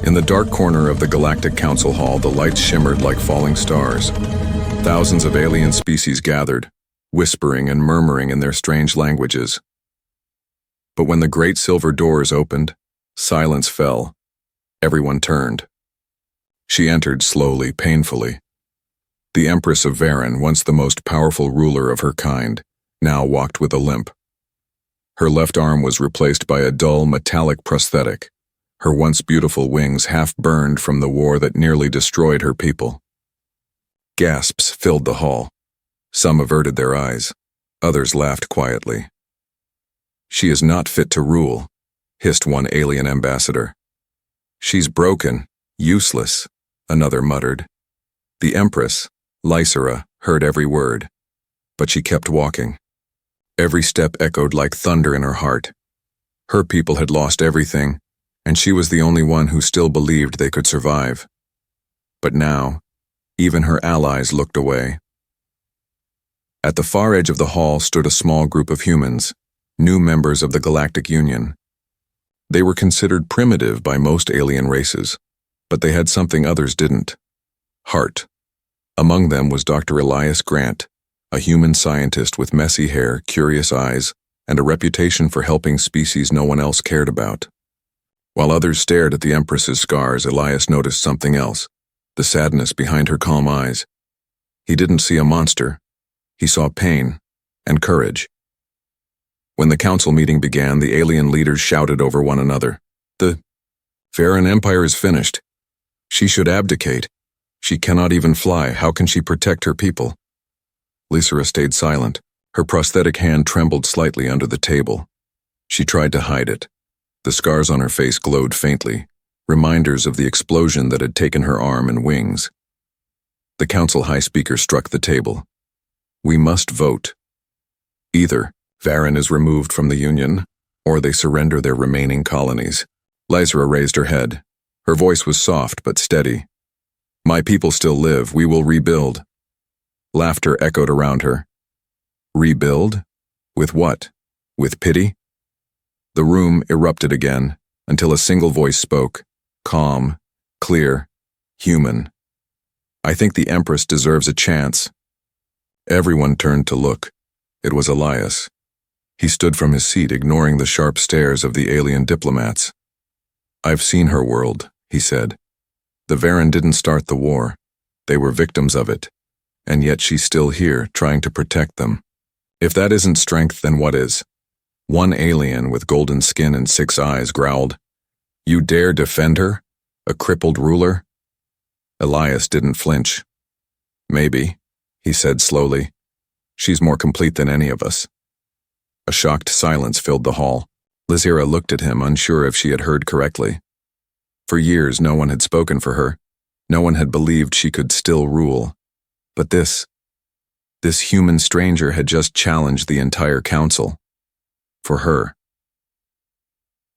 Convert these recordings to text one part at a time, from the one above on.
In the dark corner of the Galactic Council Hall, the lights shimmered like falling stars. Thousands of alien species gathered, whispering and murmuring in their strange languages. But when the great silver doors opened, silence fell. Everyone turned. She entered slowly, painfully. The Empress of Varen, once the most powerful ruler of her kind, now walked with a limp. Her left arm was replaced by a dull, metallic prosthetic, her once beautiful wings half burned from the war that nearly destroyed her people. Gasps filled the hall. Some averted their eyes. Others laughed quietly. "She is not fit to rule," hissed one alien ambassador. "She's broken, useless," another muttered. The Empress, Lysera, heard every word, but she kept walking. Every step echoed like thunder in her heart. Her people had lost everything, and she was the only one who still believed they could survive. But now, even her allies looked away. At the far edge of the hall stood a small group of humans, new members of the Galactic Union. They were considered primitive by most alien races, but they had something others didn't: heart. Among them was Dr. Elias Grant, a human scientist with messy hair, curious eyes, and a reputation for helping species no one else cared about. While others stared at the Empress's scars, Elias noticed something else: the sadness behind her calm eyes. He didn't see a monster. He saw pain and courage. When the council meeting began, the alien leaders shouted over one another. "The Varen Empire is finished. She should abdicate. She cannot even fly. How can she protect her people?" Lysera stayed silent. Her prosthetic hand trembled slightly under the table. She tried to hide it. The scars on her face glowed faintly, reminders of the explosion that had taken her arm and wings. The council high speaker struck the table. "We must vote. Either Varen is removed from the Union, or they surrender their remaining colonies." Lysera raised her head. Her voice was soft but steady. "My people still live. We will rebuild." Laughter echoed around her. Rebuild? With what? With pity? The room erupted again, until a single voice spoke, calm, clear, human. "I think the Empress deserves a chance." Everyone turned to look. It was Elias. He stood from his seat, ignoring the sharp stares of the alien diplomats. "I've seen her world," he said. "The Varen didn't start the war. They were victims of it. And yet she's still here, trying to protect them. If that isn't strength, then what is?" One alien with golden skin and 6 eyes growled, "You dare defend her? A crippled ruler?" Elias didn't flinch. "Maybe," he said slowly. "She's more complete than any of us." A shocked silence filled the hall. Lysera looked at him, unsure if she had heard correctly. For years, no one had spoken for her. No one had believed she could still rule. But this human stranger had just challenged the entire council. For her.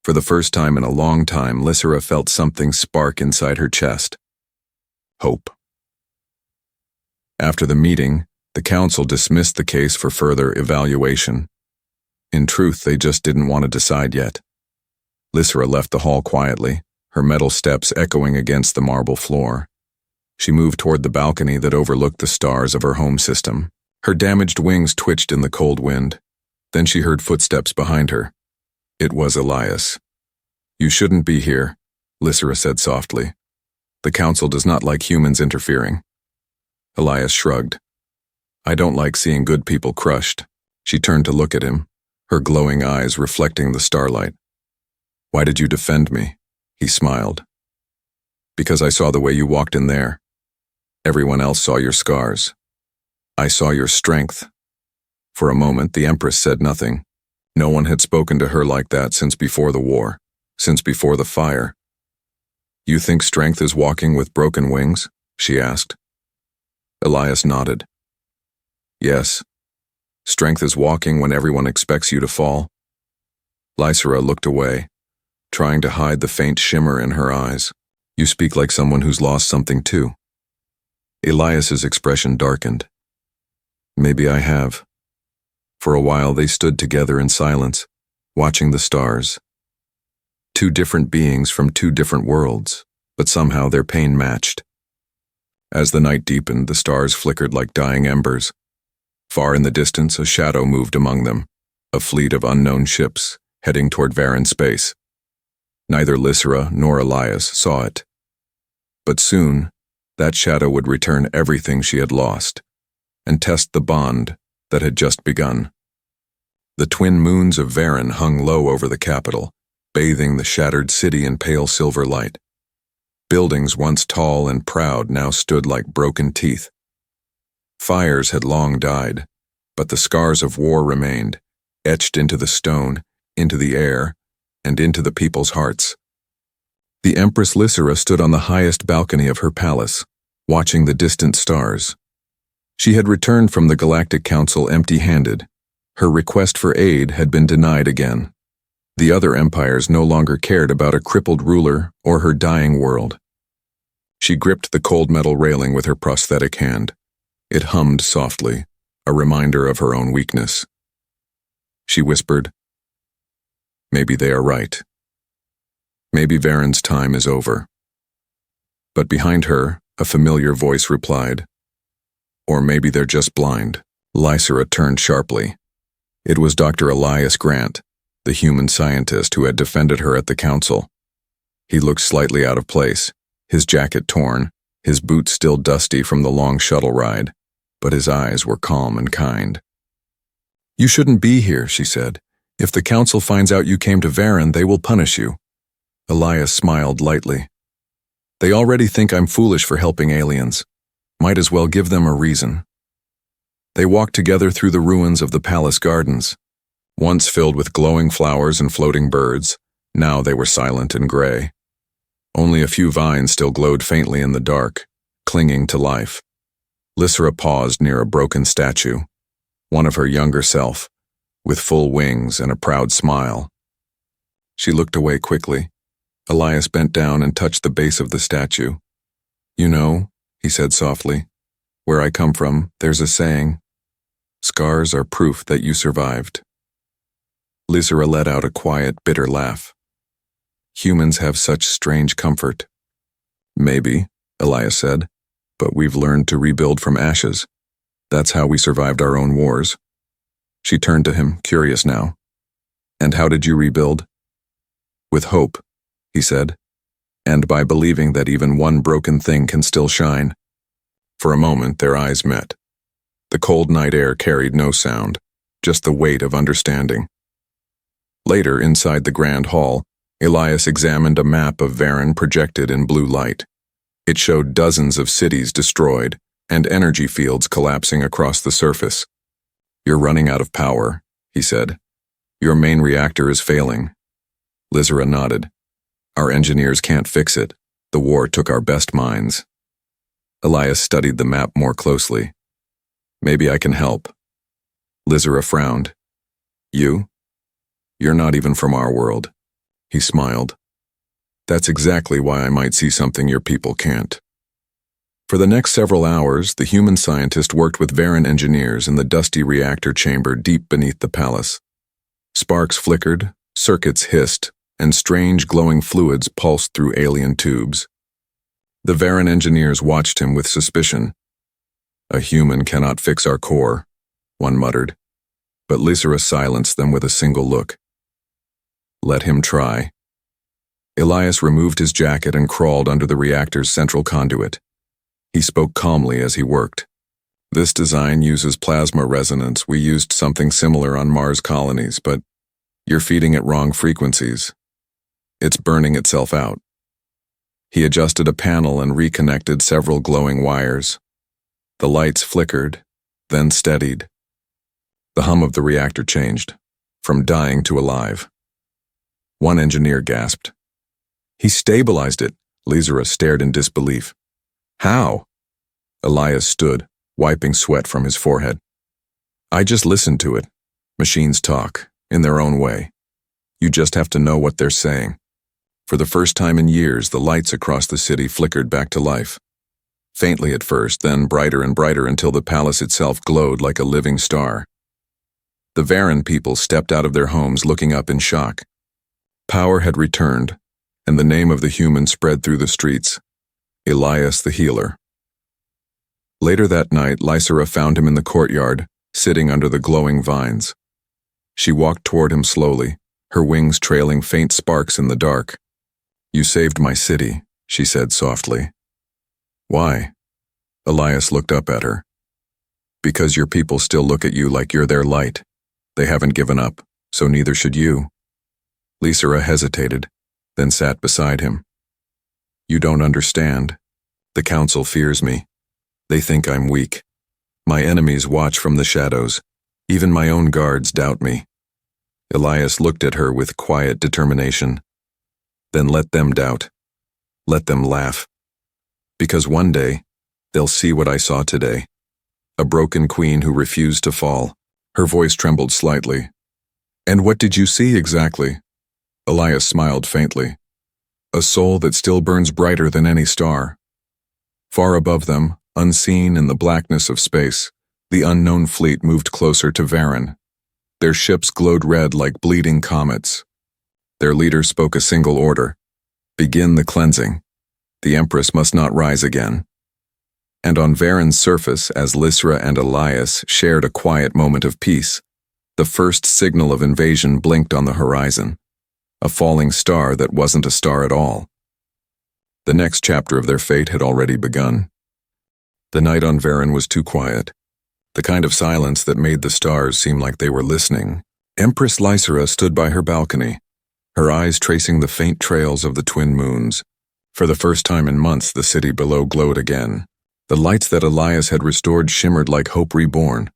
For the first time in a long time, Lysera felt something spark inside her chest. Hope. After the meeting, the council dismissed the case for further evaluation. In truth, they just didn't want to decide yet. Lysera left the hall quietly, her metal steps echoing against the marble floor. She moved toward the balcony that overlooked the stars of her home system. Her damaged wings twitched in the cold wind. Then she heard footsteps behind her. It was Elias. "You shouldn't be here," Lysera said softly. "The council does not like humans interfering." Elias shrugged. "I don't like seeing good people crushed." She turned to look at him, her glowing eyes reflecting the starlight. "Why did you defend me?" He smiled. "Because I saw the way you walked in there. Everyone else saw your scars. I saw your strength." For a moment, the Empress said nothing. No one had spoken to her like that since before the war, since before the fire. "You think strength is walking with broken wings?" she asked. Elias nodded. "Yes. Strength is walking when everyone expects you to fall." Lysera looked away, trying to hide the faint shimmer in her eyes. "You speak like someone who's lost something too." Elias's expression darkened. "Maybe I have." For a while they stood together in silence, watching the stars. Two different beings from two different worlds, but somehow their pain matched. As the night deepened, the stars flickered like dying embers. Far in the distance, a shadow moved among them, a fleet of unknown ships heading toward Varan space. Neither Lysera nor Elias saw it. But soon, that shadow would return everything she had lost, and test the bond that had just begun. The twin moons of Varan hung low over the capital, bathing the shattered city in pale silver light. Buildings once tall and proud now stood like broken teeth. Fires had long died, but the scars of war remained, etched into the stone, into the air, and into the people's hearts. The Empress Lysera stood on the highest balcony of her palace, watching the distant stars. She had returned from the Galactic Council empty-handed. Her request for aid had been denied again. The other empires no longer cared about a crippled ruler or her dying world. She gripped the cold metal railing with her prosthetic hand. It hummed softly, a reminder of her own weakness. She whispered, "Maybe they are right. Maybe Varan's time is over." But behind her, a familiar voice replied, "Or maybe they're just blind." Lysera turned sharply. It was Dr. Elias Grant, the human scientist who had defended her at the council. He looked slightly out of place, his jacket torn, his boots still dusty from the long shuttle ride, but his eyes were calm and kind. "You shouldn't be here," she said. "If the council finds out you came to Varan, they will punish you." Elias smiled lightly. "They already think I'm foolish for helping aliens. Might as well give them a reason." They walked together through the ruins of the palace gardens. Once filled with glowing flowers and floating birds, now they were silent and gray. Only a few vines still glowed faintly in the dark, clinging to life. Lysera paused near a broken statue, one of her younger self, with full wings and a proud smile. She looked away quickly. Elias bent down and touched the base of the statue. "You know," he said softly, "where I come from, there's a saying, 'Scars are proof that you survived.'" Lysera let out a quiet, bitter laugh. "Humans have such strange comfort." "Maybe," Elias said, "but we've learned to rebuild from ashes. That's how we survived our own wars." She turned to him, curious now. "And how did you rebuild?" "With hope," he said, "and by believing that even one broken thing can still shine." For a moment, their eyes met. The cold night air carried no sound, just the weight of understanding. Later, inside the grand hall, Elias examined a map of Varan projected in blue light. It showed dozens of cities destroyed and energy fields collapsing across the surface. "You're running out of power," he said. "Your main reactor is failing." Lysera nodded. "Our engineers can't fix it. The war took our best minds." Elias studied the map more closely. "Maybe I can help." Lysera frowned. "You? You're not even from our world." He smiled. "That's exactly why I might see something your people can't." For the next several hours, the human scientist worked with Varan engineers in the dusty reactor chamber deep beneath the palace. Sparks flickered, circuits hissed, and strange glowing fluids pulsed through alien tubes. The Varan engineers watched him with suspicion. "A human cannot fix our core," one muttered, but Lysera silenced them with a single look. "Let him try." Elias removed his jacket and crawled under the reactor's central conduit. He spoke calmly as he worked. "This design uses plasma resonance. We used something similar on Mars colonies, but you're feeding it wrong frequencies. It's burning itself out." He adjusted a panel and reconnected several glowing wires. The lights flickered, then steadied. The hum of the reactor changed, from dying to alive. One engineer gasped. "He stabilized it." Lysera stared in disbelief. "How?" Elias stood, wiping sweat from his forehead. "I just listened to it. Machines talk, in their own way. You just have to know what they're saying." For the first time in years, the lights across the city flickered back to life. Faintly at first, then brighter and brighter until the palace itself glowed like a living star. The Varan people stepped out of their homes looking up in shock. Power had returned, and the name of the human spread through the streets. Elias the Healer. Later that night, Lysera found him in the courtyard, sitting under the glowing vines. She walked toward him slowly, her wings trailing faint sparks in the dark. "You saved my city," she said softly. "Why?" Elias looked up at her. "Because your people still look at you like you're their light. They haven't given up, so neither should you." Lysera hesitated, then sat beside him. "You don't understand. The council fears me. They think I'm weak. My enemies watch from the shadows. Even my own guards doubt me." Elias looked at her with quiet determination. "Then let them doubt. Let them laugh. Because one day, they'll see what I saw today. A broken queen who refused to fall." Her voice trembled slightly. "And what did you see exactly?" Elias smiled faintly. "A soul that still burns brighter than any star." Far above them, unseen in the blackness of space, the unknown fleet moved closer to Varen. Their ships glowed red like bleeding comets. Their leader spoke a single order: "Begin the cleansing. The Empress must not rise again." And on Varen's surface, as Lysera and Elias shared a quiet moment of peace, the first signal of invasion blinked on the horizon, a falling star that wasn't a star at all. The next chapter of their fate had already begun. The night on Varen was too quiet, the kind of silence that made the stars seem like they were listening. Empress Lysera stood by her balcony, her eyes tracing the faint trails of the twin moons. For the first time in months, the city below glowed again. The lights that Elias had restored shimmered like hope reborn.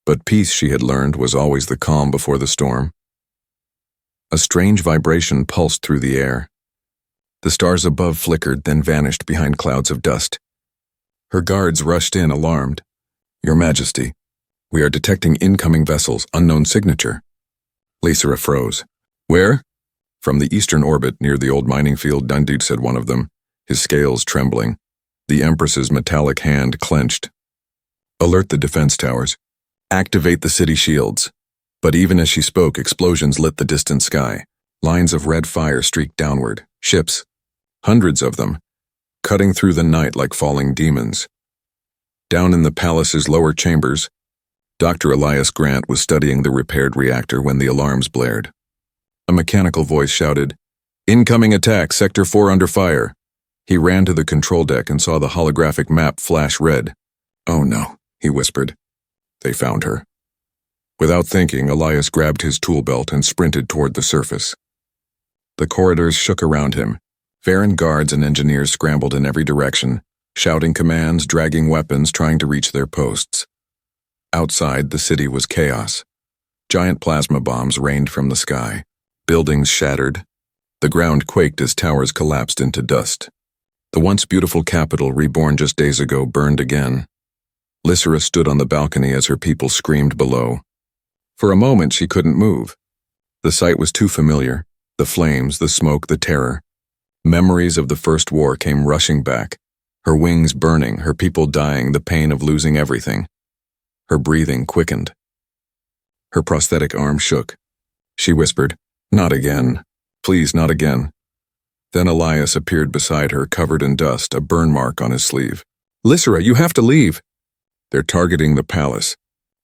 But peace, she had learned, was always the calm before the storm. A strange vibration pulsed through the air. The stars above flickered, then vanished behind clouds of dust. Her guards rushed in, alarmed. "Your Majesty, we are detecting incoming vessels, unknown signature." Lysera froze. "Where?" "From the eastern orbit, near the old mining field," Dundee said, one of them, his scales trembling. The Empress's metallic hand clenched. "Alert the defense towers. Activate the city shields." But even as she spoke, explosions lit the distant sky. Lines of red fire streaked downward. Ships, hundreds of them, cutting through the night like falling demons. Down in the palace's lower chambers, Dr. Elias Grant was studying the repaired reactor when the alarms blared. A mechanical voice shouted, "Incoming attack, Sector 4 under fire." He ran to the control deck and saw the holographic map flash red. "Oh no," he whispered. "They found her." Without thinking, Elias grabbed his tool belt and sprinted toward the surface. The corridors shook around him. Varen guards and engineers scrambled in every direction, shouting commands, dragging weapons, trying to reach their posts. Outside, the city was chaos. Giant plasma bombs rained from the sky. Buildings shattered. The ground quaked as towers collapsed into dust. The once beautiful capital, reborn just days ago, burned again. Lysera stood on the balcony as her people screamed below. For a moment, she couldn't move. The sight was too familiar. The flames, the smoke, the terror. Memories of the First War came rushing back. Her wings burning, her people dying, the pain of losing everything. Her breathing quickened. Her prosthetic arm shook. She whispered, "Not again. Please, not again." Then Elias appeared beside her, covered in dust, a burn mark on his sleeve. "Lysera, you have to leave." "They're targeting the palace."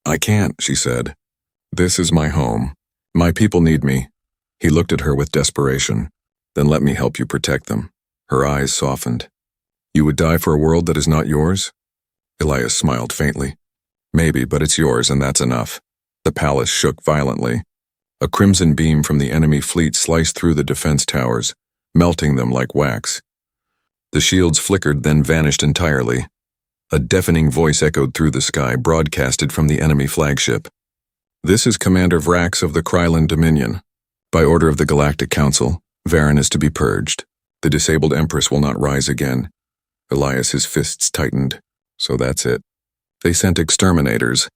"I can't," she said. "This is my home. My people need me." He looked at her with desperation. "Then let me help you protect them." Her eyes softened. "You would die for a world that is not yours?" Elias smiled faintly. "Maybe, but it's yours, and that's enough." The palace shook violently. A crimson beam from the enemy fleet sliced through the defense towers, melting them like wax. The shields flickered, then vanished entirely. A deafening voice echoed through the sky, broadcasted from the enemy flagship. "This is Commander Vrax of the Krylan Dominion. By order of the Galactic Council, Varen is to be purged. The disabled Empress will not rise again." Elias's fists tightened. "So that's it. They sent exterminators."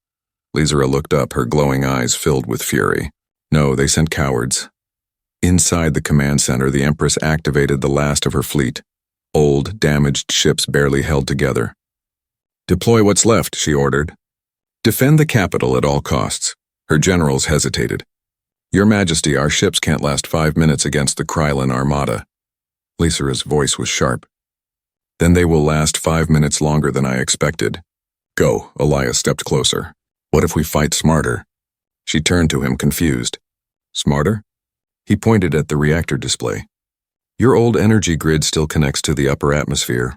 Lysera looked up, her glowing eyes filled with fury. "No, they sent cowards." Inside the command center, the Empress activated the last of her fleet. Old, damaged ships barely held together. "Deploy what's left," she ordered. "Defend the capital at all costs." Her generals hesitated. "Your Majesty, our ships can't last 5 minutes against the Krylan armada." Lysera's voice was sharp. Then they will last 5 minutes longer than I expected. Go, Elias stepped closer. What if we fight smarter? She turned to him, confused. Smarter? He pointed at the reactor display. Your old energy grid still connects to the upper atmosphere.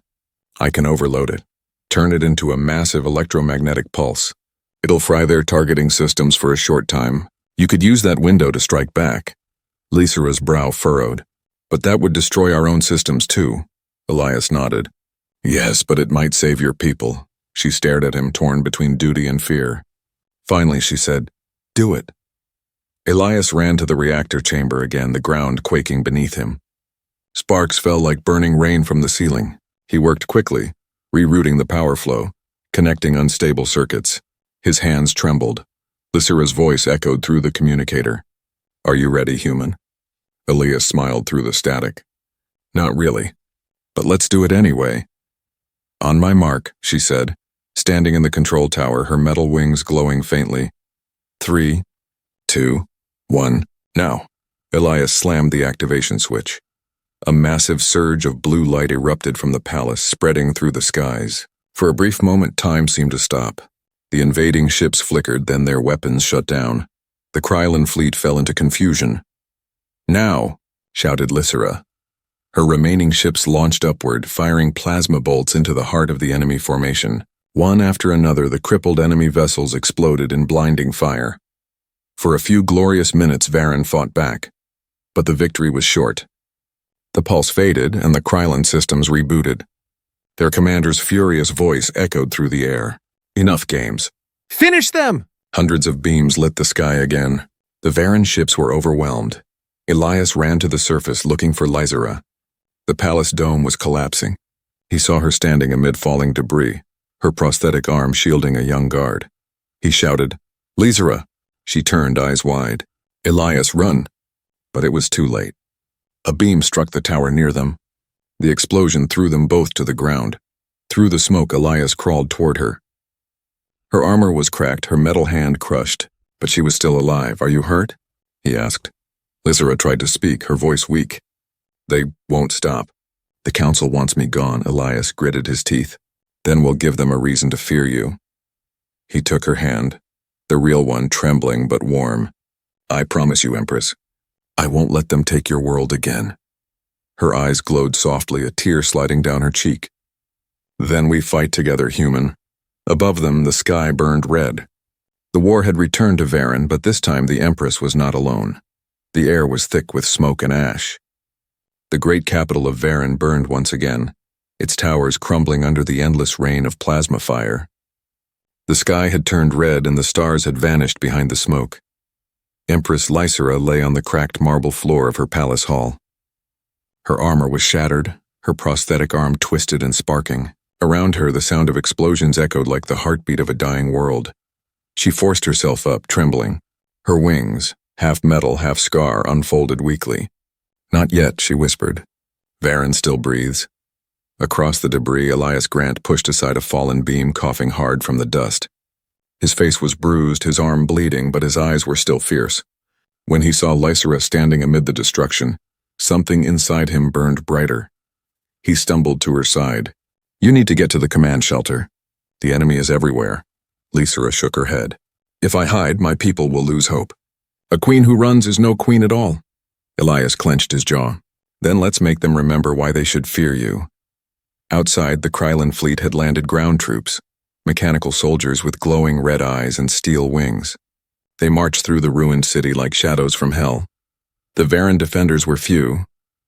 I can overload it. Turn it into a massive electromagnetic pulse. It'll fry their targeting systems for a short time. You could use that window to strike back. Lysera's brow furrowed. But that would destroy our own systems too. Elias nodded. Yes, but it might save your people. She stared at him, torn between duty and fear. Finally, she said, Do it. Elias ran to the reactor chamber again, the ground quaking beneath him. Sparks fell like burning rain from the ceiling. He worked quickly, rerouting the power flow, connecting unstable circuits. His hands trembled. Lysera's voice echoed through the communicator. Are you ready, human? Elias smiled through the static. Not really, but let's do it anyway. On my mark, she said, standing in the control tower, her metal wings glowing faintly. 3, 2, 1, now. Elias slammed the activation switch. A massive surge of blue light erupted from the palace, spreading through the skies. For a brief moment, time seemed to stop. The invading ships flickered, then their weapons shut down. The Krylon fleet fell into confusion. Now, shouted Lysera. Her remaining ships launched upward, firing plasma bolts into the heart of the enemy formation. One after another, the crippled enemy vessels exploded in blinding fire. For a few glorious minutes, Varen fought back. But the victory was short. The pulse faded, and the Krylon systems rebooted. Their commander's furious voice echoed through the air. Enough games. Finish them! Hundreds of beams lit the sky again. The Varen ships were overwhelmed. Elias ran to the surface looking for Lysera. The palace dome was collapsing. He saw her standing amid falling debris, her prosthetic arm shielding a young guard. He shouted, Lysera! She turned, eyes wide. Elias, run! But it was too late. A beam struck the tower near them. The explosion threw them both to the ground. Through the smoke, Elias crawled toward her. Her armor was cracked, her metal hand crushed, but she was still alive. Are you hurt? He asked. Lysera tried to speak, her voice weak. They won't stop. The council wants me gone, Elias gritted his teeth. Then we'll give them a reason to fear you. He took her hand, the real one trembling but warm. I promise you, Empress, I won't let them take your world again. Her eyes glowed softly, a tear sliding down her cheek. Then we fight together, human. Above them, the sky burned red. The war had returned to Varen, but this time the Empress was not alone. The air was thick with smoke and ash. The great capital of Varen burned once again, its towers crumbling under the endless rain of plasma fire. The sky had turned red and the stars had vanished behind the smoke. Empress Lysera lay on the cracked marble floor of her palace hall. Her armor was shattered, her prosthetic arm twisted and sparking. Around her, the sound of explosions echoed like the heartbeat of a dying world. She forced herself up, trembling. Her wings, half metal, half scar, unfolded weakly. Not yet, she whispered. Varen still breathes. Across the debris, Elias Grant pushed aside a fallen beam, coughing hard from the dust. His face was bruised, his arm bleeding, but his eyes were still fierce. When he saw Lysera standing amid the destruction, something inside him burned brighter. He stumbled to her side. You need to get to the command shelter. The enemy is everywhere. Lysera shook her head. If I hide, my people will lose hope. A queen who runs is no queen at all. Elias clenched his jaw. Then let's make them remember why they should fear you. Outside, the Krylon fleet had landed ground troops, mechanical soldiers with glowing red eyes and steel wings. They marched through the ruined city like shadows from hell. The Varen defenders were few,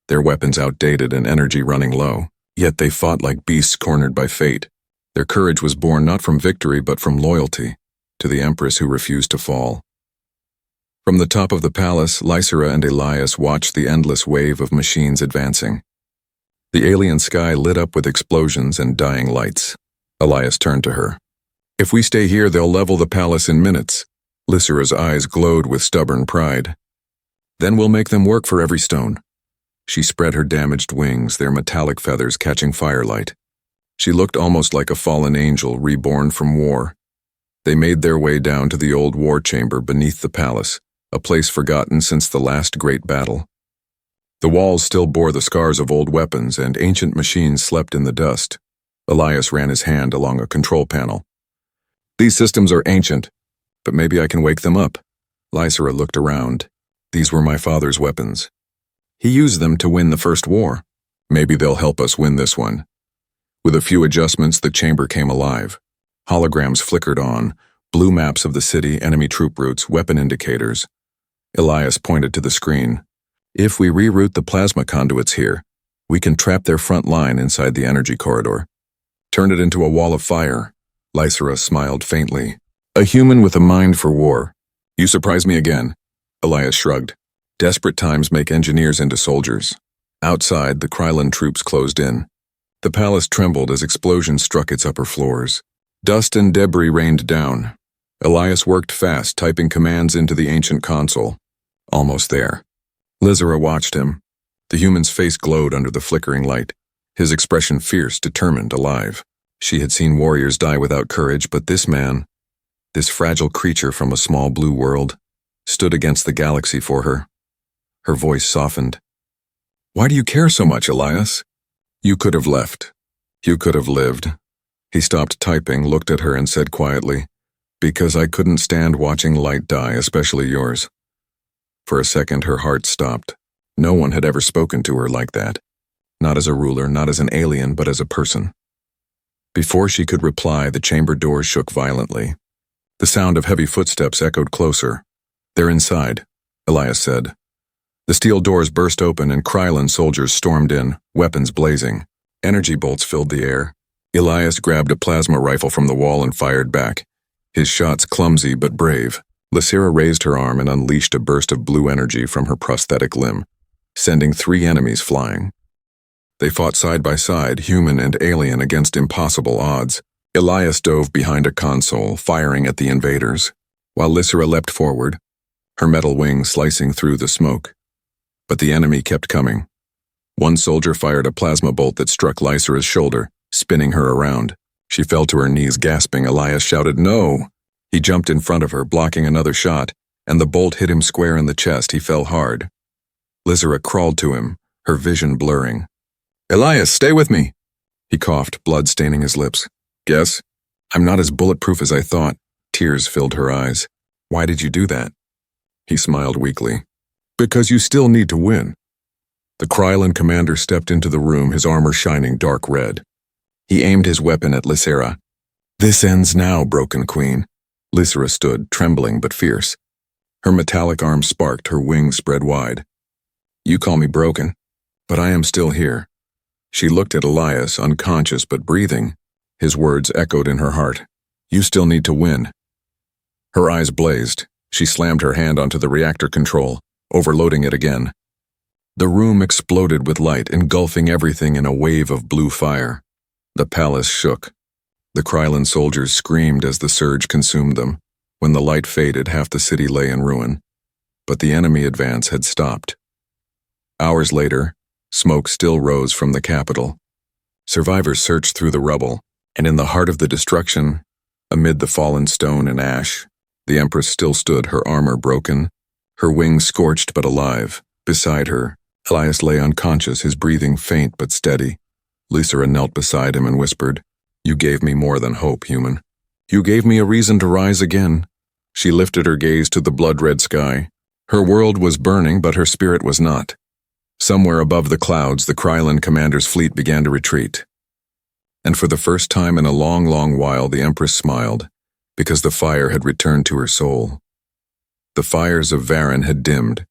their weapons outdated and energy running low. Yet they fought like beasts cornered by fate. Their courage was born not from victory but from loyalty to the Empress who refused to fall. From the top of the palace, Lysera and Elias watched the endless wave of machines advancing. The alien sky lit up with explosions and dying lights. Elias turned to her. If we stay here, they'll level the palace in minutes. Lysera's eyes glowed with stubborn pride. Then we'll make them work for every stone. She spread her damaged wings, their metallic feathers catching firelight. She looked almost like a fallen angel reborn from war. They made their way down to the old war chamber beneath the palace, a place forgotten since the last great battle. The walls still bore the scars of old weapons, and ancient machines slept in the dust. Elias ran his hand along a control panel. These systems are ancient, but maybe I can wake them up. Lysera looked around. These were my father's weapons. He used them to win the first war. Maybe they'll help us win this one. With a few adjustments, the chamber came alive. Holograms flickered on, blue maps of the city, enemy troop routes, weapon indicators. Elias pointed to the screen. If we reroute the plasma conduits here, we can trap their front line inside the energy corridor. Turn it into a wall of fire. Lysera smiled faintly. A human with a mind for war. You surprise me again. Elias shrugged. Desperate times make engineers into soldiers. Outside, the Krylon troops closed in. The palace trembled as explosions struck its upper floors. Dust and debris rained down. Elias worked fast, typing commands into the ancient console. Almost there. Lysera watched him. The human's face glowed under the flickering light, his expression fierce, determined, alive. She had seen warriors die without courage, but this man, this fragile creature from a small blue world, stood against the galaxy for her. Her voice softened. Why do you care so much, Elias? You could have left. You could have lived. He stopped typing, looked at her, and said quietly, Because I couldn't stand watching light die, especially yours. For a second, her heart stopped. No one had ever spoken to her like that. Not as a ruler, not as an alien, but as a person. Before she could reply, the chamber doors shook violently. The sound of heavy footsteps echoed closer. They're inside, Elias said. The steel doors burst open and Krylon soldiers stormed in, weapons blazing. Energy bolts filled the air. Elias grabbed a plasma rifle from the wall and fired back. His shots clumsy but brave. Lysera raised her arm and unleashed a burst of blue energy from her prosthetic limb, sending 3 enemies flying. They fought side by side, human and alien, against impossible odds. Elias dove behind a console, firing at the invaders, while Lysera leapt forward, her metal wings slicing through the smoke. But the enemy kept coming. One soldier fired a plasma bolt that struck Lysera's shoulder, spinning her around. She fell to her knees, gasping. Elias shouted, "No!" He jumped in front of her, blocking another shot, and the bolt hit him square in the chest. He fell hard. Lysera crawled to him, her vision blurring. "Elias, stay with me!" He coughed, blood staining his lips. "Guess? I'm not as bulletproof as I thought." Tears filled her eyes. "Why did you do that?" He smiled weakly. "Because you still need to win." The Krylon commander stepped into the room, his armor shining dark red. He aimed his weapon at Lysera. "This ends now, broken queen." Lysera stood, trembling but fierce. Her metallic arm sparked, her wings spread wide. "You call me broken, but I am still here." She looked at Elias, unconscious but breathing. His words echoed in her heart. "You still need to win." Her eyes blazed. She slammed her hand onto the reactor control, overloading it again. The room exploded with light, engulfing everything in a wave of blue fire. The palace shook. The Krylon soldiers screamed as the surge consumed them. When the light faded, half the city lay in ruin. But the enemy advance had stopped. Hours later, smoke still rose from the capital. Survivors searched through the rubble, and in the heart of the destruction, amid the fallen stone and ash, the Empress still stood, her armor broken, her wings scorched but alive. Beside her, Elias lay unconscious, his breathing faint but steady. Lysera knelt beside him and whispered, "You gave me more than hope, human. You gave me a reason to rise again." She lifted her gaze to the blood-red sky. Her world was burning, but her spirit was not. Somewhere above the clouds, the Krylon commander's fleet began to retreat. And for the first time in a long, long while, the Empress smiled, because the fire had returned to her soul. The fires of Varan had dimmed.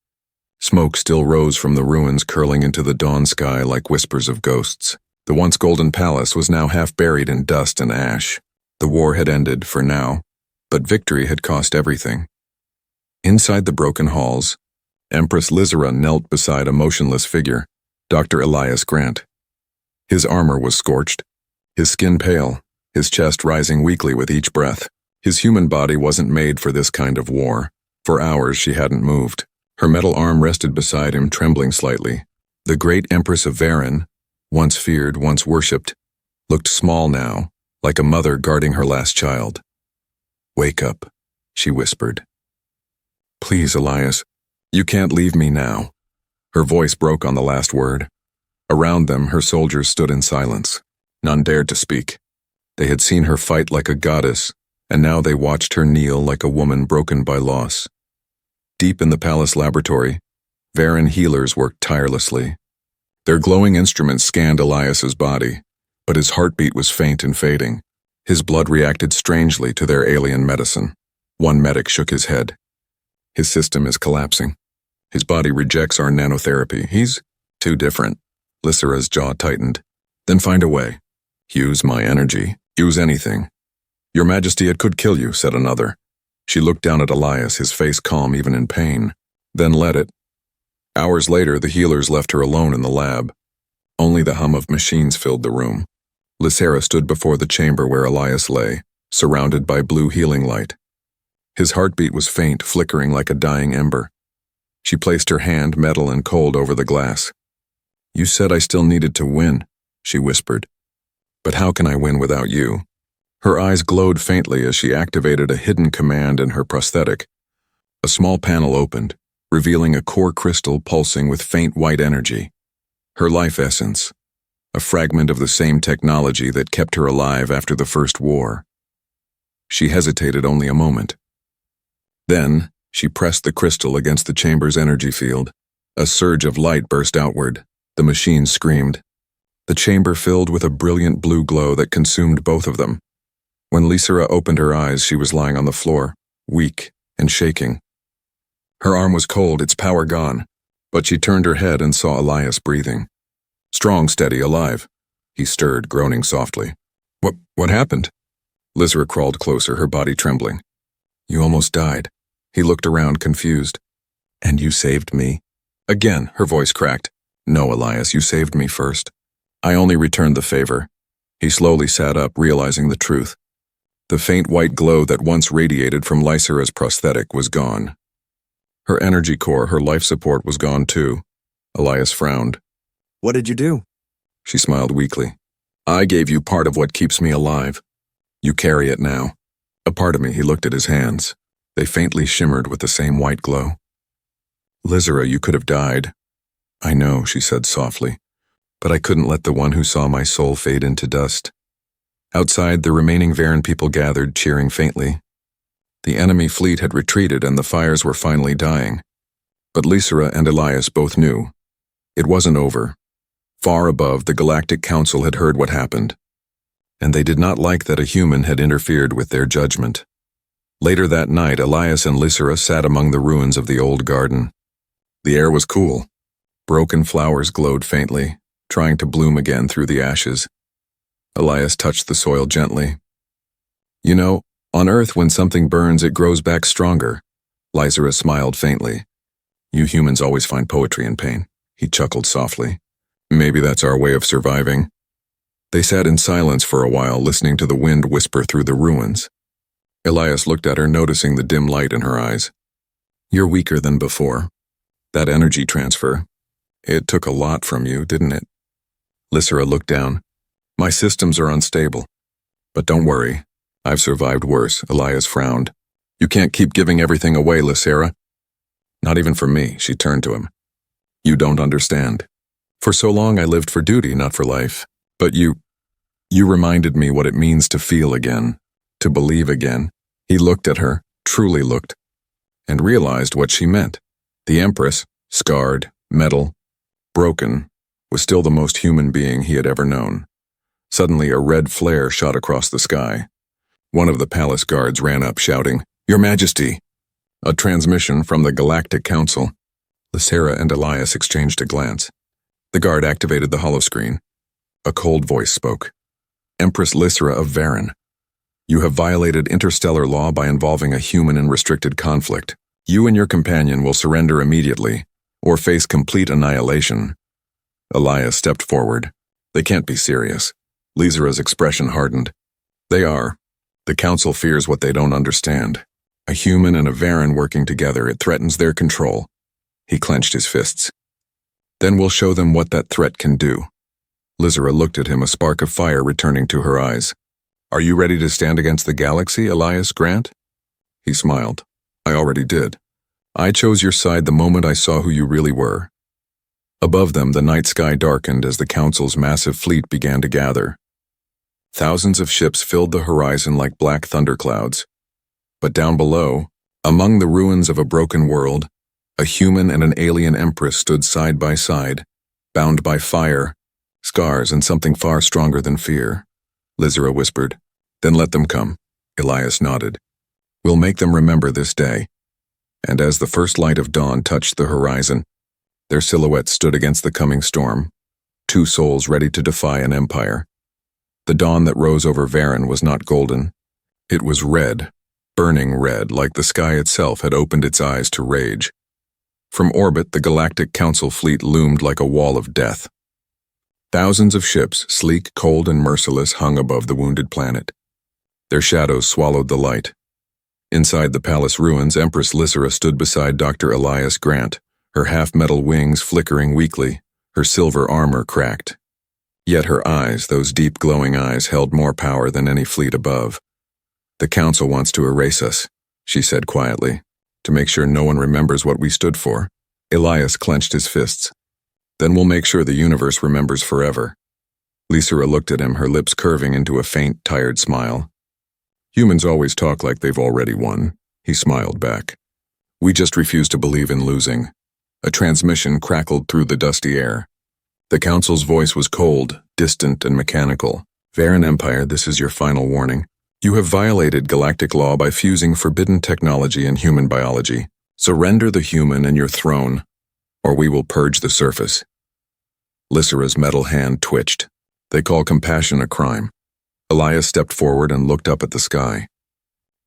Smoke still rose from the ruins, curling into the dawn sky like whispers of ghosts. The once golden palace was now half buried in dust and ash. The war had ended, for now, but victory had cost everything. Inside the broken halls, Empress Lysera knelt beside a motionless figure, Dr. Elias Grant. His armor was scorched, his skin pale, his chest rising weakly with each breath. His human body wasn't made for this kind of war. For hours she hadn't moved. Her metal arm rested beside him, trembling slightly. The great Empress of Varan, once feared, once worshipped, looked small now, like a mother guarding her last child. "Wake up," she whispered. "Please, Elias, you can't leave me now." Her voice broke on the last word. Around them, her soldiers stood in silence. None dared to speak. They had seen her fight like a goddess, and now they watched her kneel like a woman broken by loss. Deep in the palace laboratory, Varen healers worked tirelessly. Their glowing instruments scanned Elias's body, but his heartbeat was faint and fading. His blood reacted strangely to their alien medicine. One medic shook his head. His system is collapsing. His body rejects our nanotherapy. He's too different. Lysera's jaw tightened. Then find a way. Use my energy. Use anything. Your Majesty, it could kill you, said another. She looked down at Elias, his face calm even in pain. Then let it. Hours later, the healers left her alone in the lab. Only the hum of machines filled the room. Lysera stood before the chamber where Elias lay, surrounded by blue healing light. His heartbeat was faint, flickering like a dying ember. She placed her hand, metal and cold, over the glass. You said I still needed to win, she whispered. But how can I win without you? Her eyes glowed faintly as she activated a hidden command in her prosthetic. A small panel opened, revealing a core crystal pulsing with faint white energy. Her life essence, a fragment of the same technology that kept her alive after the First War. She hesitated only a moment. Then, she pressed the crystal against the chamber's energy field. A surge of light burst outward. The machine screamed. The chamber filled with a brilliant blue glow that consumed both of them. When Lysera opened her eyes, she was lying on the floor, weak and shaking. Her arm was cold, its power gone, but she turned her head and saw Elias breathing. Strong, steady, alive. He stirred, groaning softly. What happened? Lysera crawled closer, her body trembling. You almost died. He looked around, confused. And you saved me? Again, her voice cracked. No, Elias, you saved me first. I only returned the favor. He slowly sat up, realizing the truth. The faint white glow that once radiated from Lysera's prosthetic was gone. Her energy core, her life support was gone too. Elias frowned. What did you do? She smiled weakly. I gave you part of what keeps me alive. You carry it now. A part of me, he looked at his hands. They faintly shimmered with the same white glow. Lysera, you could have died. I know, she said softly, but I couldn't let the one who saw my soul fade into dust. Outside, the remaining Varen people gathered, cheering faintly. The enemy fleet had retreated and the fires were finally dying. But Lysera and Elias both knew. It wasn't over. Far above, the Galactic Council had heard what happened, and they did not like that a human had interfered with their judgment. Later that night, Elias and Lysera sat among the ruins of the old garden. The air was cool. Broken flowers glowed faintly, trying to bloom again through the ashes. Elias touched the soil gently. You know, on Earth when something burns it grows back stronger. Lysera smiled faintly. You humans always find poetry in pain. He chuckled softly. Maybe that's our way of surviving. They sat in silence for a while, listening to the wind whisper through the ruins. Elias looked at her, noticing the dim light in her eyes. You're weaker than before. That energy transfer, it took a lot from you, didn't it? Lysera looked down. My systems are unstable. But don't worry, I've survived worse. Elias frowned. You can't keep giving everything away, Lysera. Not even for me, she turned to him. You don't understand. For so long I lived for duty, not for life. But you reminded me what it means to feel again, to believe again. He looked at her, truly looked, and realized what she meant. The Empress, scarred, metal, broken, was still the most human being he had ever known. Suddenly a red flare shot across the sky. One of the palace guards ran up, shouting, Your Majesty! A transmission from the Galactic Council. Lysera and Elias exchanged a glance. The guard activated the holoscreen. A cold voice spoke. Empress Lysera of Varen. You have violated interstellar law by involving a human in restricted conflict. You and your companion will surrender immediately, or face complete annihilation. Elias stepped forward. They can't be serious. Lysera's expression hardened. They are. The Council fears what they don't understand. A human and a Varen working together, it threatens their control. He clenched his fists. Then we'll show them what that threat can do. Lysera looked at him, a spark of fire returning to her eyes. Are you ready to stand against the galaxy, Elias Grant? He smiled. I already did. I chose your side the moment I saw who you really were. Above them, the night sky darkened as the Council's massive fleet began to gather. Thousands of ships filled the horizon like black thunderclouds. But down below, among the ruins of a broken world, a human and an alien empress stood side by side, bound by fire, scars, and something far stronger than fear. Lizera whispered. Then let them come. Elias nodded. We'll make them remember this day. And as the first light of dawn touched the horizon, their silhouettes stood against the coming storm, two souls ready to defy an empire. The dawn that rose over Varen was not golden. It was red, burning red, like the sky itself had opened its eyes to rage. From orbit, the Galactic Council fleet loomed like a wall of death. Thousands of ships, sleek, cold, and merciless, hung above the wounded planet. Their shadows swallowed the light. Inside the palace ruins, Empress Lizera stood beside Dr. Elias Grant, her half-metal wings flickering weakly, her silver armor cracked. Yet her eyes, those deep glowing eyes, held more power than any fleet above. The Council wants to erase us, she said quietly, to make sure no one remembers what we stood for. Elias clenched his fists. Then we'll make sure the universe remembers forever. Lizera looked at him, her lips curving into a faint, tired smile. Humans always talk like they've already won, he smiled back. We just refuse to believe in losing. A transmission crackled through the dusty air. The Council's voice was cold, distant, and mechanical. Varen Empire, this is your final warning. You have violated galactic law by fusing forbidden technology and human biology. Surrender the human and your throne, or we will purge the surface. Lizera's metal hand twitched. They call compassion a crime. Elias stepped forward and looked up at the sky.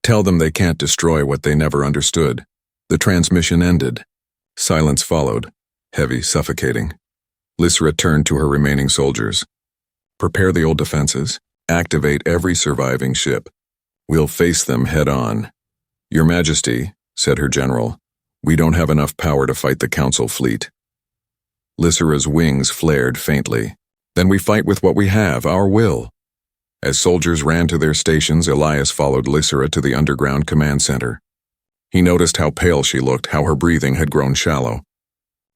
Tell them they can't destroy what they never understood. The transmission ended. Silence followed, heavy, suffocating. Lizera turned to her remaining soldiers. Prepare the old defenses. Activate every surviving ship. We'll face them head-on. Your Majesty, said her general, we don't have enough power to fight the Council fleet. Lizera's wings flared faintly. Then we fight with what we have, our will. As soldiers ran to their stations, Elias followed Lizera to the underground command center. He noticed how pale she looked, how her breathing had grown shallow.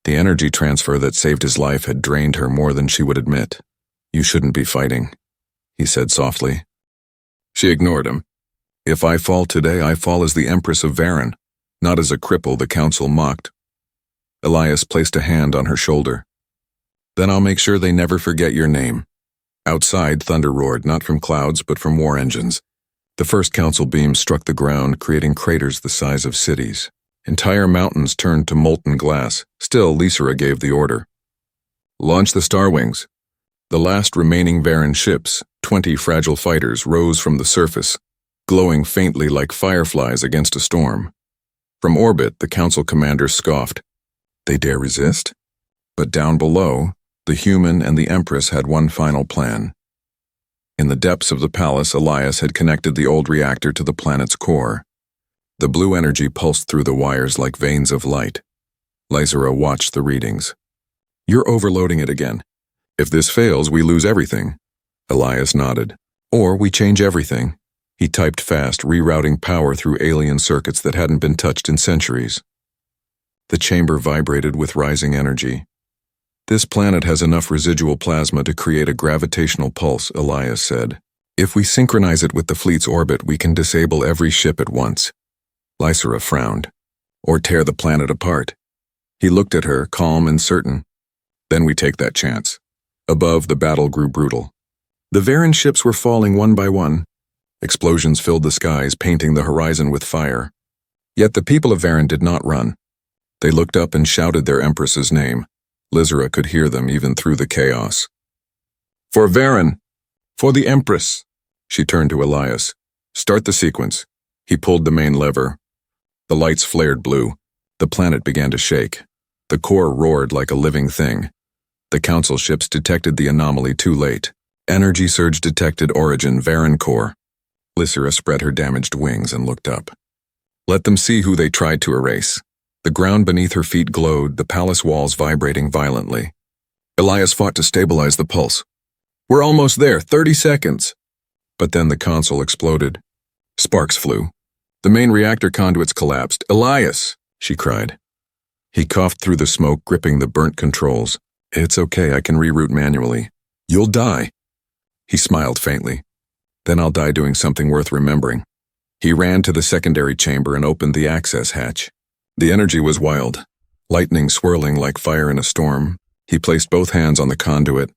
The energy transfer that saved his life had drained her more than she would admit. You shouldn't be fighting, he said softly. She ignored him. If I fall today, I fall as the Empress of Varen, not as a cripple, the Council mocked. Elias placed a hand on her shoulder. Then I'll make sure they never forget your name. Outside, thunder roared, not from clouds, but from war engines. The first Council beam struck the ground, creating craters the size of cities. Entire mountains turned to molten glass. Still, Lizera gave the order. Launch the Star Wings. The last remaining Varen ships, 20 fragile fighters, rose from the surface, glowing faintly like fireflies against a storm. From orbit, the Council commander scoffed. They dare resist? But down below, the human and the Empress had one final plan. In the depths of the palace, Elias had connected the old reactor to the planet's core. The blue energy pulsed through the wires like veins of light. Lizera watched the readings. You're overloading it again. If this fails, we lose everything. Elias nodded. Or we change everything. He typed fast, rerouting power through alien circuits that hadn't been touched in centuries. The chamber vibrated with rising energy. This planet has enough residual plasma to create a gravitational pulse, Elias said. If we synchronize it with the fleet's orbit, we can disable every ship at once. Lizera frowned. Or tear the planet apart. He looked at her, calm and certain. Then we take that chance. Above, the battle grew brutal. The Varen ships were falling one by one. Explosions filled the skies, painting the horizon with fire. Yet the people of Varen did not run. They looked up and shouted their Empress's name. Lizera could hear them even through the chaos. For Varen! For the Empress! She turned to Elias. Start the sequence. He pulled the main lever. The lights flared blue. The planet began to shake. The core roared like a living thing. The Council ships detected the anomaly too late. Energy surge detected origin, Varen core. Lizera spread her damaged wings and looked up. Let them see who they tried to erase. The ground beneath her feet glowed, the palace walls vibrating violently. Elias fought to stabilize the pulse. We're almost there, 30 seconds. But then the console exploded. Sparks flew. The main reactor conduits collapsed. Elias, she cried. He coughed through the smoke, gripping the burnt controls. It's okay, I can reroute manually. You'll die. He smiled faintly. Then I'll die doing something worth remembering. He ran to the secondary chamber and opened the access hatch. The energy was wild, lightning swirling like fire in a storm. He placed both hands on the conduit,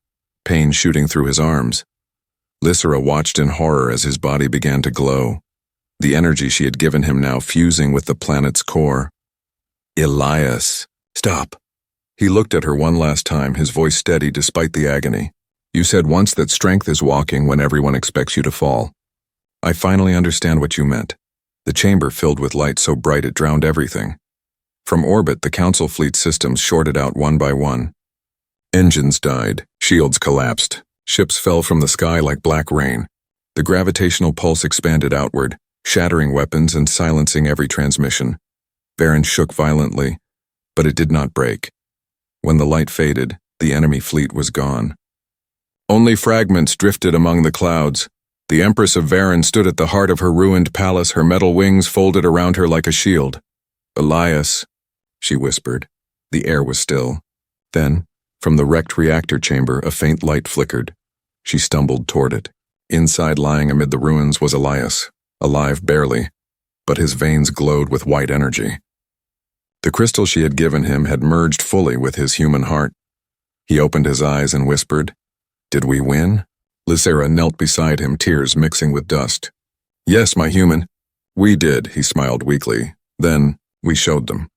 pain shooting through his arms. Lysera watched in horror as his body began to glow, the energy she had given him now fusing with the planet's core. Elias, stop. He looked at her one last time, his voice steady despite the agony. You said once that strength is walking when everyone expects you to fall. I finally understand what you meant. The chamber filled with light so bright it drowned everything. From orbit, the Council fleet systems shorted out one by one. Engines died, shields collapsed, ships fell from the sky like black rain. The gravitational pulse expanded outward, shattering weapons and silencing every transmission. Varen shook violently, but it did not break. When the light faded, the enemy fleet was gone. Only fragments drifted among the clouds. The Empress of Varen stood at the heart of her ruined palace, her metal wings folded around her like a shield. Elias, she whispered. The air was still. Then, from the wrecked reactor chamber, a faint light flickered. She stumbled toward it. Inside, lying amid the ruins, was Elias, alive barely, but his veins glowed with white energy. The crystal she had given him had merged fully with his human heart. He opened his eyes and whispered, "Did we win?" Lysera knelt beside him, tears mixing with dust. "Yes, my human. We did," he smiled weakly. "Then, we showed them."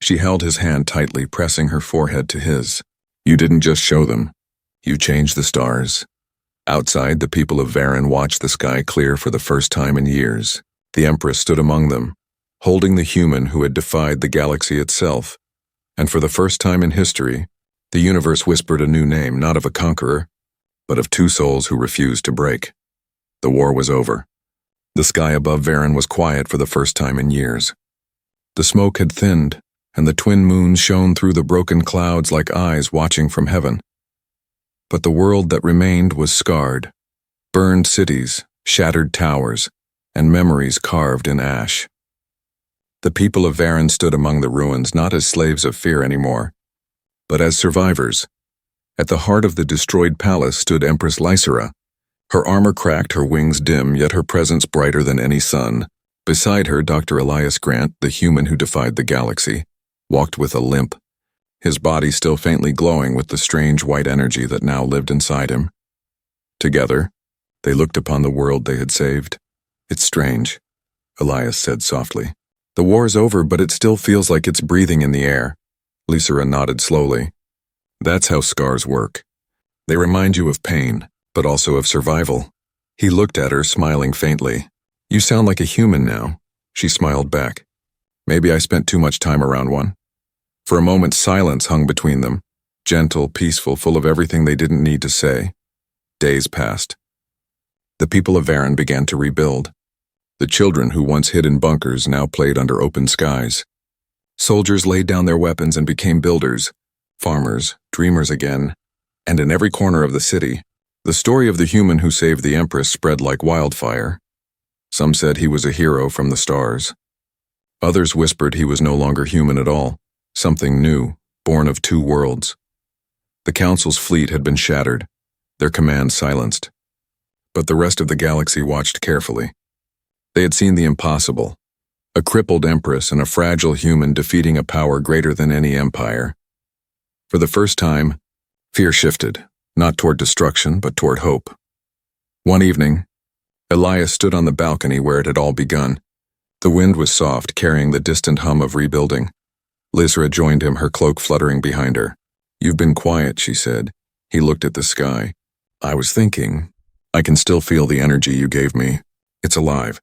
She held his hand tightly, pressing her forehead to his. "You didn't just show them. You changed the stars." Outside, the people of Varen watched the sky clear for the first time in years. The Empress stood among them, holding the human who had defied the galaxy itself. And for the first time in history, the universe whispered a new name, not of a conqueror, but of two souls who refused to break. The war was over. The sky above Varen was quiet for the first time in years. The smoke had thinned, and the twin moons shone through the broken clouds like eyes watching from heaven. But the world that remained was scarred. Burned cities, shattered towers, and memories carved in ash. The people of Varen stood among the ruins not as slaves of fear anymore, but as survivors. At the heart of the destroyed palace stood Empress Lysera. Her armor cracked, her wings dim, yet her presence brighter than any sun. Beside her, Dr. Elias Grant, the human who defied the galaxy, walked with a limp, his body still faintly glowing with the strange white energy that now lived inside him. Together, they looked upon the world they had saved. "It's strange," Elias said softly. "The war's over, but it still feels like it's breathing in the air." Lysera nodded slowly. "That's how scars work. They remind you of pain, but also of survival." He looked at her, smiling faintly. "You sound like a human now." She smiled back. "Maybe I spent too much time around one." For a moment, silence hung between them, gentle, peaceful, full of everything they didn't need to say. Days passed. The people of Varen began to rebuild. The children who once hid in bunkers now played under open skies. Soldiers laid down their weapons and became builders, farmers, dreamers again, and in every corner of the city, the story of the human who saved the Empress spread like wildfire. Some said he was a hero from the stars. Others whispered he was no longer human at all, something new, born of two worlds. The Council's fleet had been shattered, their command silenced. But the rest of the galaxy watched carefully. They had seen the impossible, a crippled Empress and a fragile human defeating a power greater than any empire. For the first time, fear shifted, not toward destruction, but toward hope. One evening, Elias stood on the balcony where it had all begun. The wind was soft, carrying the distant hum of rebuilding. Lysera joined him, her cloak fluttering behind her. "You've been quiet," she said. He looked at the sky. "I was thinking, I can still feel the energy you gave me. It's alive,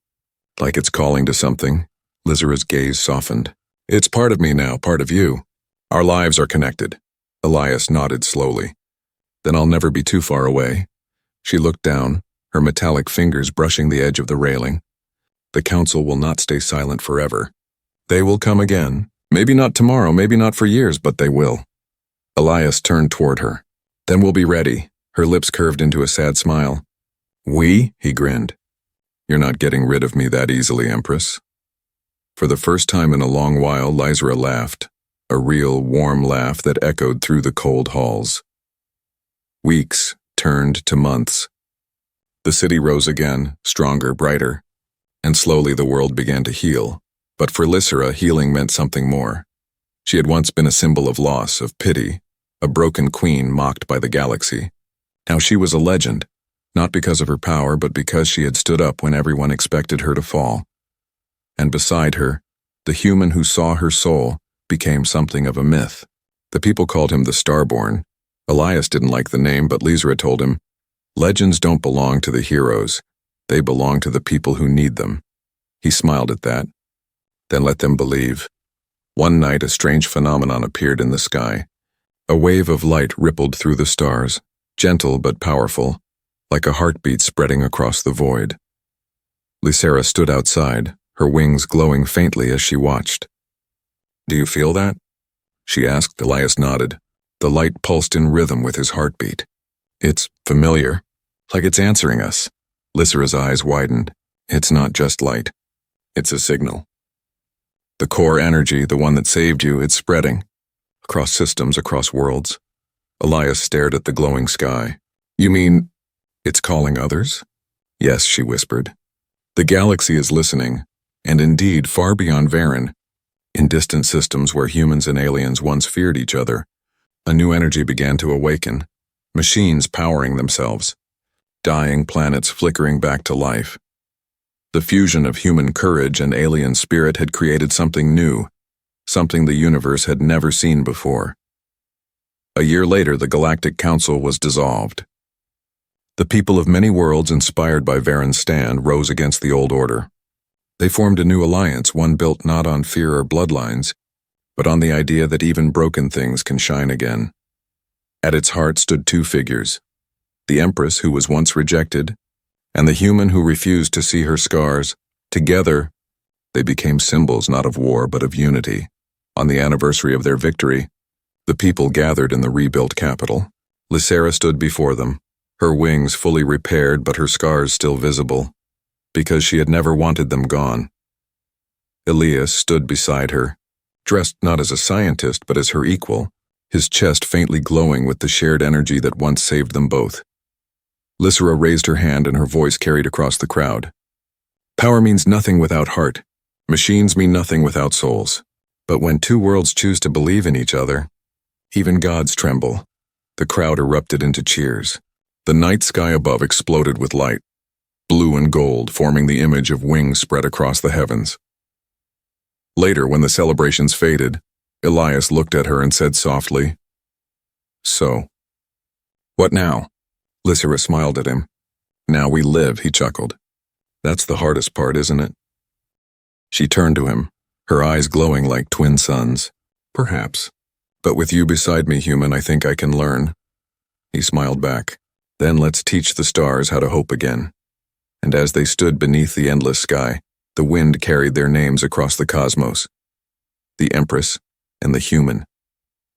like it's calling to something." Lysera's gaze softened. "It's part of me now, part of you. Our lives are connected." Elias nodded slowly. "Then I'll never be too far away." She looked down, her metallic fingers brushing the edge of the railing. "The Council will not stay silent forever. They will come again. Maybe not tomorrow, maybe not for years, but they will." Elias turned toward her. "Then we'll be ready." Her lips curved into a sad smile. "We?" he grinned. "You're not getting rid of me that easily, Empress." For the first time in a long while, Lysera laughed. a real warm laugh that echoed through the cold halls. Weeks turned to months. The city rose again, stronger, brighter, and slowly the world began to heal. But for Lysera, healing meant something more. She had once been a symbol of loss, of pity, a broken queen mocked by the galaxy. Now she was a legend, not because of her power, but because she had stood up when everyone expected her to fall. And beside her, the human who saw her soul became something of a myth. The people called him the Starborn. Elias didn't like the name, but Lysera told him, "Legends don't belong to the heroes. They belong to the people who need them." He smiled at that. Then let them believe. One night, a strange phenomenon appeared in the sky. A wave of light rippled through the stars, gentle but powerful, like a heartbeat spreading across the void. Lysera stood outside, her wings glowing faintly as she watched. "Do you feel that?" she asked. Elias nodded. The light pulsed in rhythm with his heartbeat. "It's familiar, like it's answering us." Lysera's eyes widened. "It's not just light. It's a signal. The core energy, the one that saved you, it's spreading. Across systems, across worlds." Elias stared at the glowing sky. "You mean, it's calling others?" "Yes," she whispered. "The galaxy is listening, and indeed far beyond Varen. In distant systems where humans and aliens once feared each other, a new energy began to awaken, machines powering themselves, dying planets flickering back to life. The fusion of human courage and alien spirit had created something new, something the universe had never seen before. A year later, the Galactic Council was dissolved. The people of many worlds, inspired by Varen's stand, rose against the old order. They formed a new alliance, one built not on fear or bloodlines, but on the idea that even broken things can shine again. At its heart stood two figures: the Empress, who was once rejected, and the human who refused to see her scars. Together, they became symbols not of war but of unity. On the anniversary of their victory, the people gathered in the rebuilt capital. Lysera stood before them, her wings fully repaired but her scars still visible, because she had never wanted them gone. Elias stood beside her, dressed not as a scientist but as her equal, his chest faintly glowing with the shared energy that once saved them both. Lysera raised her hand and her voice carried across the crowd. "Power means nothing without heart. Machines mean nothing without souls. But when two worlds choose to believe in each other, even gods tremble." The crowd erupted into cheers. The night sky above exploded with light, blue and gold, forming the image of wings spread across the heavens. Later, when the celebrations faded, Elias looked at her and said softly, "So, what now?" Lysera smiled at him. "Now we live," he chuckled. "That's the hardest part, isn't it?" She turned to him, her eyes glowing like twin suns. "Perhaps. But with you beside me, human, I think I can learn." He smiled back. "Then let's teach the stars how to hope again." And as they stood beneath the endless sky, the wind carried their names across the cosmos. The Empress and the human.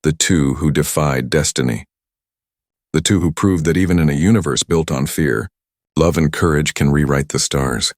The two who defied destiny. The two who proved that even in a universe built on fear, love and courage can rewrite the stars.